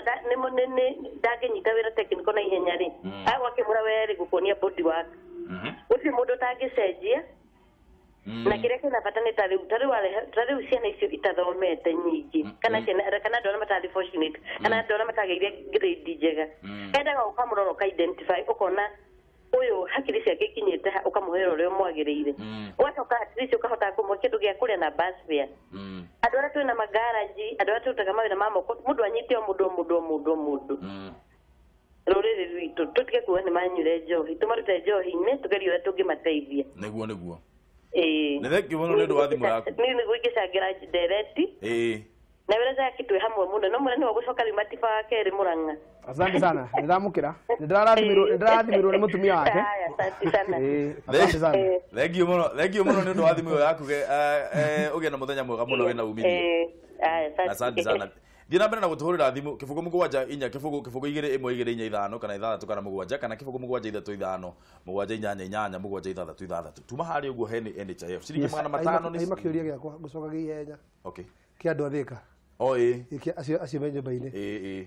ndagenyita wira technical na ihenya ri agwakimura weri gukuonia body work uti mundu tangicenjia na kiria kina bata ni tariu ciana icio itathomete nyingi kana ndona matari fortunate kana ndona matageire grade njega endaga ukamurora uka-identify ukona uyu hakiri ciake kinyite ukamuhera uria mwagiriire ugacoka atleast ukahota kumwe kindu gia kuria na bus fare andu aria twina magaraji andu aria tutaga mawira ma moko mundu anyite o mundu ruriri rwitu tutige kuwa ni manyure njohi tumarute njohi-ini tugerie uria tungimateithia niguo ne thengio muno ni ndu wa thimu yaku ni gwikichangira direct na wira zake twi hamwe muno no murene wa gucoka rimatiba wa keri Murang'a. Asante sana. Ndamukira. Ndirarathimirwo ni mutumia wake. Asante sana. Asante sana. Thengio muno ni ndu wa thimu yaku ugie na muthenya mwega muno wina umithio. Asante sana. Thiĩ na mbere na gũtũhũrĩra thimũ kĩbũgũ mũgwanja inya kĩbũgũ 2 kana 5 kana 7 kana kĩbũgũ mũgwanja 3 mũgwanja inyanya inyanya mũgwanja 6 tuma harĩ ũguo heni NHIF ciringi 500 nĩ makĩũria gĩakwa gũcoka gĩihenya okay kĩ andũ athĩka acio me nyũmba-inĩ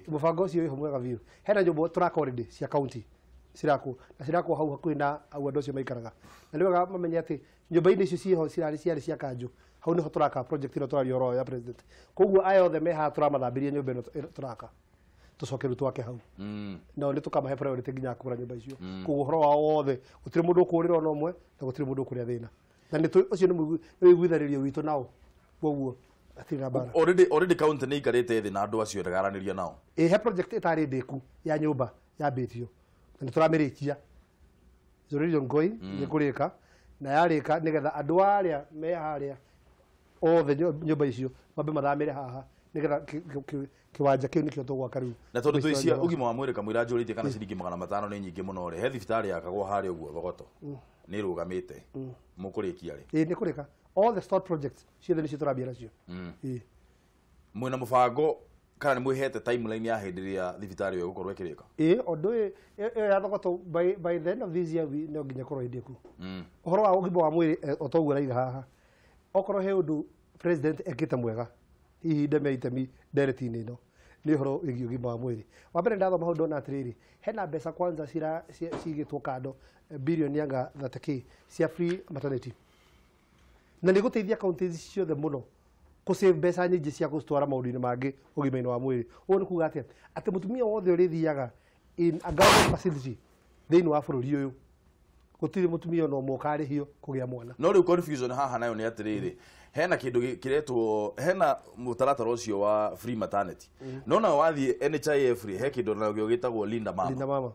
mũbango ũcio wĩho mwega biũ hena nyũmba tũraka already cia county cirakwo hau hakuhĩ na au andũ acio maikaraga na nĩ wega mamenye atĩ nyũmba-inĩ icio ciĩho ciarĩ cia kanjũ hau niho turaka project ino turario ro ya president koguo aya othe me ha turamathambirie nyumba ino turaka tucokeru twake hau no ni tukamahe priority nginya kugura nyumba icio koguo horo wao wothe gutire mundu ukurira ono mwe na gutire mundu ukuria thina na ni ucio ni wiguitharirio witu nao koguo atira bara already county ni ikarite thi na andu acio ndagaraniria nao he project itari ndeku ya nyumba ya betio na ni turamirikia zoririo ngoi ni kurika na yarika nigetha andu aria me haria othe nyumba icio mambe mathamire haha nigetha kiwanja kiu nikio tugwaka riu na tondu tuicia ugima wa mwiri kamwira njuritie kana ciringi 500 ni nyingi muno ri he thibitari yakagwo hari uguo Bogoto ni rugamite mukurikia ri ni kurika all the store projects ciothe ni citurambia nacio mwina mubango kana ni mwihete timeline ya hindi ria thibitari yo gukorwo ikirika ondu ya Bogoto by the end of this year we no nginya korwo hindi ku uhoro wa ugima wa mwiri otoguo raiga haha okorwo he undu president ekite mwega ihinda me itemi ndereti-inĩ ĩno nĩ ũhoro wĩgiĩ ũgima wa mwĩrĩ wa mbere ndathoma hau ndona atĩrĩrĩ hena mbeca kwanza cigĩtwo kando bilioni anga 30k cia free maternity na nĩ gũteithia kaunti ciothe mũno kũsave mbeca nyingĩ cia gũcitwara maũndũ-inĩ mangĩ ũgima-inĩ wa mwĩrĩ ũguo nĩ kuga atĩ mũtumia wothe ũrĩthiaga in a government facility thĩinĩ wa bũrũri ũyũ gutiri mutumia no mokarihio kugia mwana no riu confusion haha nayo ni atiriri hena kindu kiretwo hena mutaratara ucio wa free maternity no na wathie NHIF he kindu na gyo gitagwo Linda Mama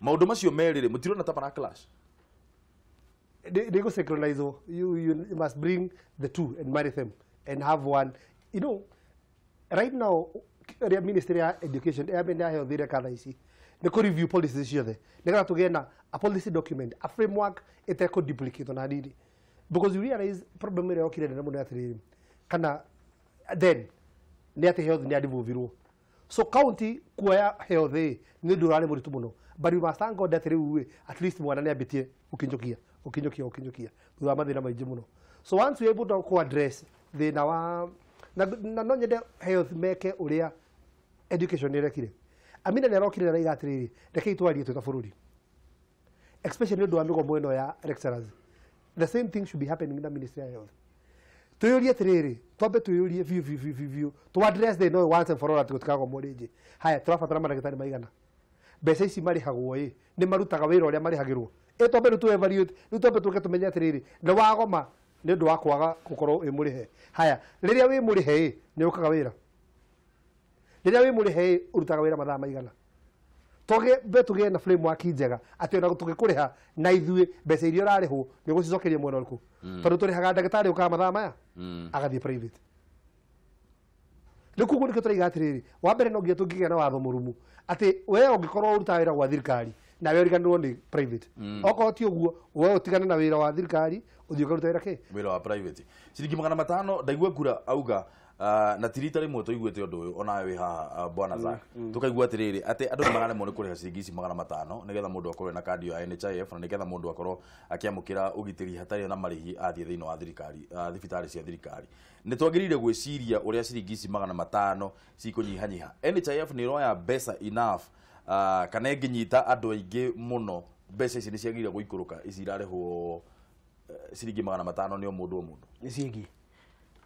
maundu macio merire mutirona ta para class they go synchronize you must bring the two and marry them and have one you know right now the Ministry of Education ya health ire kana ici ni ko review policies ciothe nigetha tugie na a policy document a framework iteko duplicate na nini because you realize problem ire okire na mundu atiriri kana then ni ati health ni adivuvirwo So county kuoya health ni ndurare muritu muno. But we must thank God that we at least mwana ni abitie ukinjokia thura mathina maingi muno. So once we able to address thina wa na no nyende health meke uria education irekire. Amina ni arokire na igatiri reke itwarie tuka bururi. Especially ndo amigo mweno ya lecturers. The same thing should be happening in the Ministry of Health. Tuyurie tiriri, twambe tuyurie view to address the no once and for all at tutikago moriji. Haya turafatara maragitari maigana. Mbeca ici marihagwo ni marutaga wira uria marihagirwo. Twambe tu evaluate, twambe tuke tumenya tiriri. Na wagoma ni ndu wa kwaga gukorwo imurihe. Haya, riria wi murihe ni ukaga wira. Riria wi murihe urutaga wira mathaa maigana. Tuge na framework njega ati ona tugikuriha na ithuĩ mbeca iria ũrarĩhwo nĩ gũcicokeria mwena ũrĩkũ tondũ tũrĩhaga ndagĩtarĩ ũkaga mathaa maya agathiĩ private. Rĩu kuguo nĩkĩo tũraiga atĩrĩrĩ, wa mbere no nginya tũngĩgĩa na watho mũrumu atĩ we ũngĩkorwo ũrutaga wĩra gwa thirikari nawe ũriganĩrwo nĩ private, okorwo ti ũguo we ũtigane na wĩra wa thirikari ũthiĩ ũkaruta wĩra kĩ wĩra wa private. Ciringi 500 ndaigua kura auga na tirita rimwe tuiguite undu uyu ona wi ha bwana Zak tukaigua atiriri ati andu nimararemwo ni kuriha ciringi ici 500 nigetha mundu akorwe na kandi ya NHIF na nigetha mundu akorwo akiamukira ugitiri hatari na marihi athie thiini wa thirikari thibitari cia thirikari. Ni twagirire gwiciria uria ciringi ici 500 cikunyihanyiha. NHIF ni roya mbeca enough kana nginyita andu aingi muno mbeca ici ni ciagire guikuruka ici irarehwo ciringi 500 ni o mundu o mundu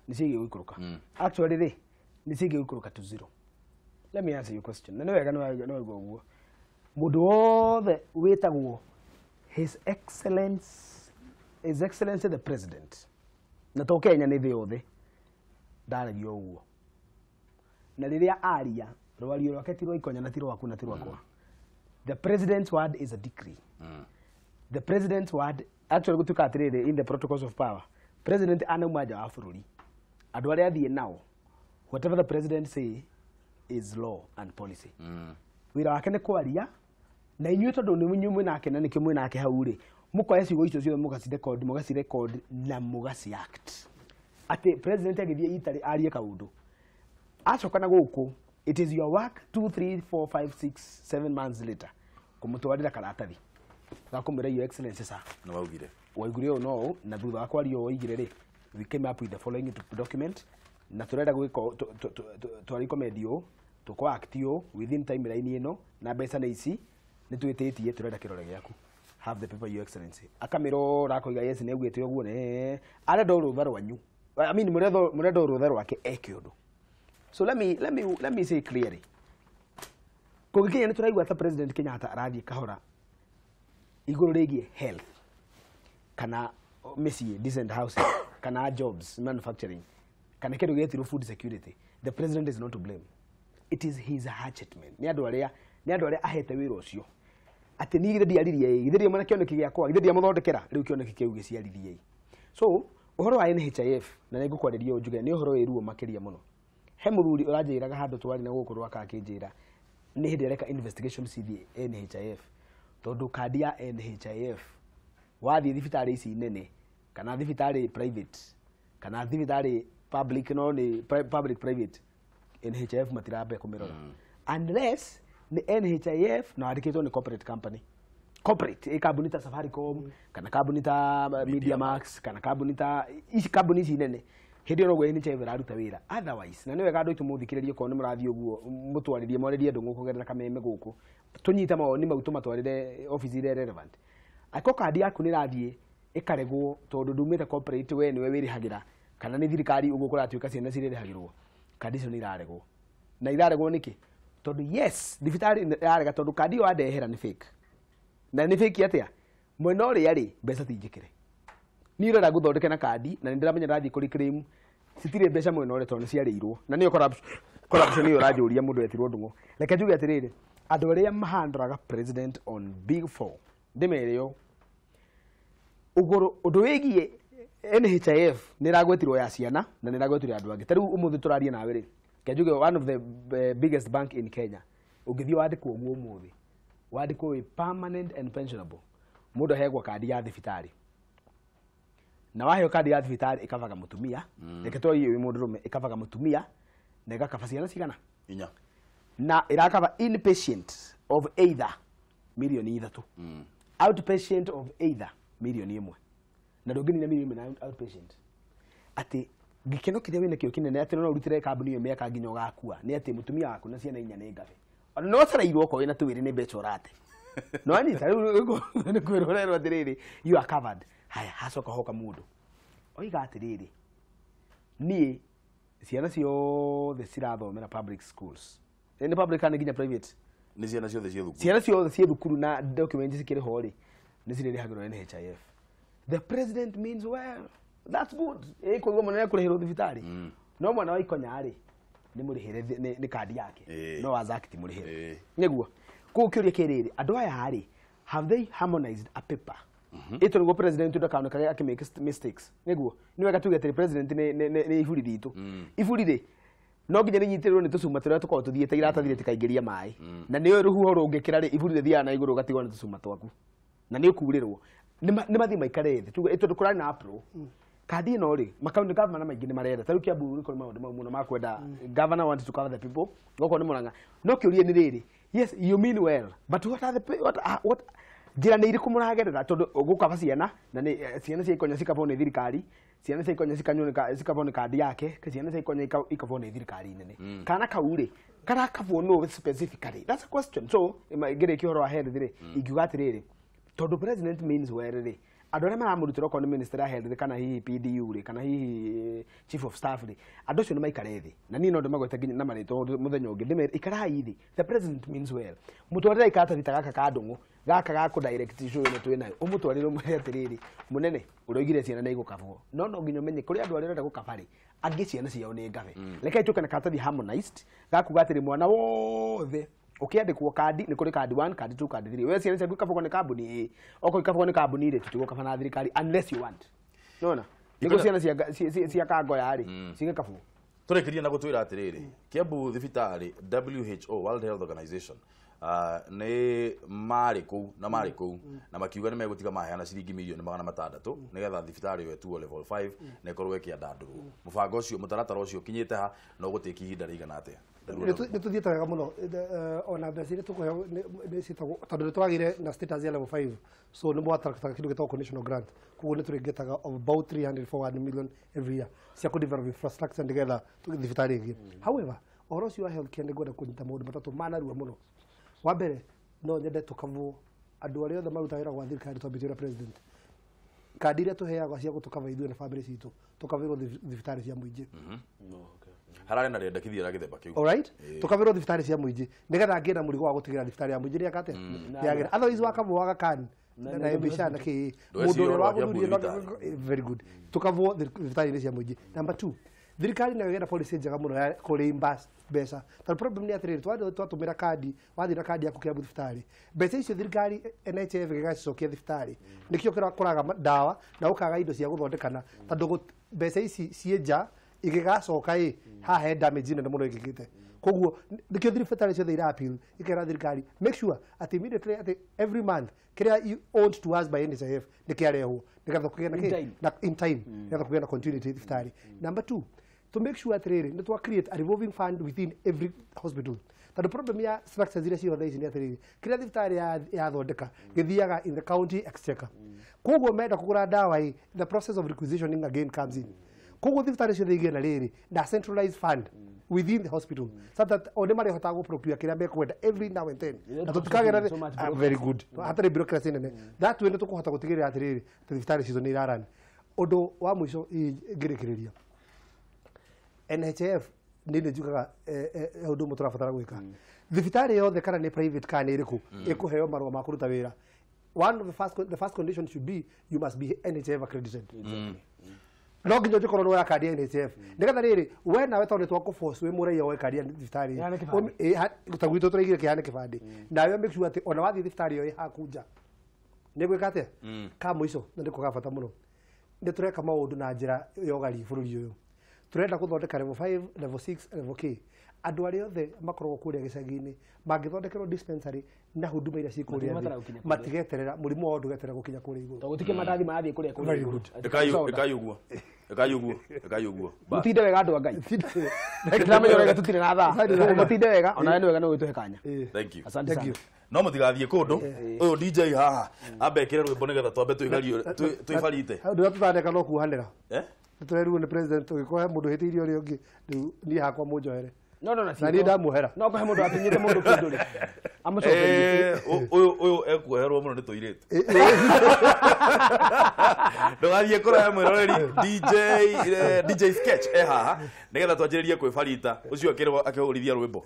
nisige wikuruka. Actually nisige wikuruka to zero. Let me answer your question. No wega no go. Mundu wothe wetagwo His Excellency the President. Na to Kenya ni thi yothe ndaragio uguo. Na riria aria rwario rwake ti rwaikonya na ti rwaku na ti rwakwa. The President's word is a decree. The President's word actually gutuka atiriri in the protocols of power. President anauma ja wa bururi. Andu aria thie nao, whatever the president say is law and policy. Wira wake ni kwaria na inyuĩ tondu ni munyumwe nake na nikio mwe nake hau ri mukoya ciugo icio ciothe mugaci record na mugaci act. Ati president agithie itari arie kaundu acoka na guku, it is your work 2 3 4 5 6 7 months later kumutwarira karatathi gakumira your excellency sir no waugire waigure no na thutha wa kwario waigire ri we came up with the following document na turenda gwiko to recommend you to ko act you within timeline ino na mbeca na ici ni twititie turenda kirore giaku have the paper your excellency akamiro rakoiga yes ne gwite oguo ne ara ndo rutha rwanyu I mean muredo rutha rwake eke undu. So let me say clearly kugikinya ni turaigwa ta president Kenyatta arathie kahora iguru rigie health kana missy decent housing kana jobs manufacturing kana kindu gethiro food security. The president is not to blame. It is his hatchetmen. Ni andu aria ahete wira ucio ati ni githedi aririe githedi mwana kioneki giakwa githedi amuthondekera riu kioneki kiu giciarithie. So uhoro wa NHIF na ningukwareria unjuge ni uhoro wiruo makiria muno. He muthuri uranjiraga handu twari na guku rwa kakinjira ni hindi areka investigation cithi NHIF tondu kandi ya NHIF wathi thibitari ici nene kana thibitari private kana thibitari public no ni public private NHIF matirabe kumirora unless ni NHIF na andikitwo ni corporate company corporate kambuni ta Safaricom kana kambuni ta Media Max kana kambuni ta ici kambuni ici nene hindi ro gwe NHIF raruta wira otherwise na niwe gando itumuthikiririe ko ni murathie uguo mutwaririe morerie ndungu kugerera Kameme guku tunyita mawoni mau tumatwarire office ire relevant ako kandi yaku ni rathie ikaregwo tondu ndumite corporate we niwe wirihagira kana ni thirikari uguo kuratuika ciana cirihagirwo kandi icio ni iraregwo na iraregwo niki tondu yes thibitari irarega tondu kandi yo andehera ni fake na ni fake atia mwena uri ari mbeca tingikire ni rora guthondeka na kandi na ndiramenya rathie kuri claim citire mbeca mwena uri tondu ciareirwo na niyo corruption yo rajuria mundu etirwo ndungu reke njuge atiriri andu aria mahandraga president on big four ndimereyo uguru undu wigie NHIF ni ragwetirwo ya ciana na ni ragwetirwo andu angi tariu umuthi turaria nawe ri kenjuge one of the biggest bank in Kenya ugithii wandikwo uguo umuthi wandikwo wi permanent and pensionable mundu hegwa kandi ya thibitari na waheo kandi ya thibitari ikavaga mutumia reke to iyo mundu rume ikavaga mutumia na igakaba ciana cigana na irakava inpatient of either milioni 3 outpatient of either milioni 1 na ndongini na milioni na outpatient ati gikeno kiria wina kio kinene ati no urutire kambuni yo miaka nginya gakua ni ati mutumia waku na ciana inya ni ngabe no tarairwo ko wina tuwiri ni mbeca urate no ani tariu ni kwirorerwo atiriri you are covered haya hacoka hoka mundu oiga atiriri ni ciana ciothe cirathomera public schools ni public kana nginya private ni ciana ciothe cia thukuru ciana ciothe cia thukuru na documents cikiri hori ni cirihagirwo NHIF. The president means well, that's good ko go mwana kurihirwo thibitari no mwana wa ikonya ri ni murihire ni kadi yake no azakiti murihire niguo ku kiuria kiriri andu aya hari have they harmonized a paper ito ngo president ndakano kage akimake mistakes niguo ni wega tuge ati president ni ifuri ritu ifuri ri no nginya ni nyitirwo ni tusuma turia tukao tuthiete iratathire tikaingiria mai na ni ruhuho rungikira ri ifuri thia na iguru gatigwo ni tusuma twaku na ni ukurirwo ni mathi maikare thi tuge ito dukurani na apro kadi no ri makauni governor maingi ni marenda taru kia bururi ko maundu muno makwenda governor wants to cover the people goko ni muranga no kiurie ni riri yes you mean well but what are the what njira ni iriku muragerera tondu gukaba ciana na ni ciana cia ikonya cikabo ni thirikari ciana cia ikonya cikabo ni kadi yake ciana cia ikonya ikabo ni thirikari nene kana kaure kana kabo no specifically that's a question so ngire kihoro ahead thire ingiuga atiriri tondu president means well ri andu aria maramurutira ko ni minister a health kana hihi PDU ri kana hihi chief of staff ri andu cio ni maikare thi na ni no ndimagweta nginya na marito muthenya ungi ndime ikarai thi the president means well mutwarira ikata ritagaka kadungu gaka gako direct issue ni twina umutwarira mwe atiriri munene uroigire ciana na igukabwo no nginya menye kuri andu arenda gukabari angi ciana ciao ni ngabe leke ituke na katathi harmonized gakuga atiri mwana wothe ukiandikwo kadi ni kuri kadi 1 kadi 2 kadi 3 wewe ciana ciaku ikabwo ni kambuni oko ikabwo ni kambuni ri tutigo kabana thirikari unless you want nona niko ciana cia kango yari cigikabwo turekiria na gutwira atiriri Kiambu thibitari WHO World Health Organization ne mari ku na makiuga ni megutiga maheana ciringi milioni 600 nigetha thibitari yo etuo level 5 na ikorwo ikiandandurwo mubango ucio mutaratara ucio kinyite ha no gutiki ihinda rigana atia ni tuthiete wega muno ona mbeca tukuheo ni citagwo tondu twagire na status ya level 5 so ni mwataka kindu gitagwo conditional grant kuguo ni turigetaga of about 300 million every year cia ku develop infrastructure ndigetha thibitari ingi however oro cio health care ngwenda kunyita maundu matatu manarua muno wa mbere no nyende tukavwo andu aria othe marutagĩra gwa thirikari twambĩtie na president kadi iria tuheagwo cia gutukava ithuĩ na family citu tukavirwo thibitari cia muingĩ harare na rendekithia ra githemba kiu alright tukavirwo thibitari cia muingĩ nigetha ngĩna mũrigo wa gũtigĩra thibitari ya muingĩ ria kate yagira otherwise wakavwo wakakani na mbisha na ki mundu ũrĩa wagũthurie very good tukavwo thibitari cia muingĩ number 2 thirikari nayo ĩna policy njega mũno ya kũreimburse mbeca tondũ problem nĩ atĩrĩrĩ twatũmĩra kadi wathira kadi yaku Kiambu thibitarĩ mbeca icio thirikari NHIF ĩgacicokia thibitarĩ nĩkĩo kũraga ndawa na ũkaga indo cia gũthondekana tondũ mbeca ici ciĩ nja igĩgacoka haha damage nene mũno ĩgĩkĩte koguo nĩkĩo thibitarĩ ciothe ira appeal ikera thirikari make sure at immediately at every month kĩrĩa you owed to us by NHIF nĩkĩarehwo nĩgetha kũgĩa na in time nĩgetha kũgĩa na continuity thibitarĩ number 2 to make sure atiriri ni to create a revolving fund within every hospital the problem ya structure zile ciothe ici ni atiriri kira thibitari ya thondeka githiaga in the county exchequer koguo menda kugura dawa the process of requisitioning again comes in koguo thibitari ciothe igena riri na centralized fund within the hospital so that only mari hota go procure kira be kwenda every now and then na tutikagera very good hatari bureaucracy nene that way ndio kuhota gutigirira atiriri thibitari ciothe ni irarani undu wa mwisho ngirikiriria NHIF nini njugaga undu muturabatara gwika thibitari yothe kana ni private kana iriku ikuheo marwa ma kuruta wira one of the first condition should be you must be NHIF accredited no nginya ukorwo no ya kadi ya NHIF nigetha riri we nawe tondu twa kuforce we murai yo kadi ya thibitari gutagwito turaigire kiane kibandi nawe make sure ati ona wathi thibitari yo hakunja ni gwika atia ka muico ndiko gabata muno ndi tureka maundu na njira yogari bururi uyu turenda kuthondeka level 5 level 6 level K andu aria othe makorwo kuria gicagi-ini mangithondekerwo dispensary na huduma iria cikuria matigeterera murimu wa ndugeterera gukinya kuria iguru to gutike madathi mathie kuria very good ekayugwo Ekayuguo. Mutinde wega andu angai. Ndamenya wega tutire na thaa. Mutinde wega ona ni wega no gwituhe kanya. Thank you. Asante sana. No mutigathie kundu uyu DJ haha ambekire rwimbo nigetha twambe twibarite. Ndio tutandeka no kuhanira. Tureru ni president ugikohe mundu hitirio uri ungi ni hakwa munjohere. No na ni ndamuhera. No ko he mundu atinyite mundu kinduri. Uyu ekuherwo muno ni tuirite. Ndogathie kuraya mwiroreri DJ Sketch haha nigetha twanjiririe kwibarita ucio akirwo akihurithia rwimbo.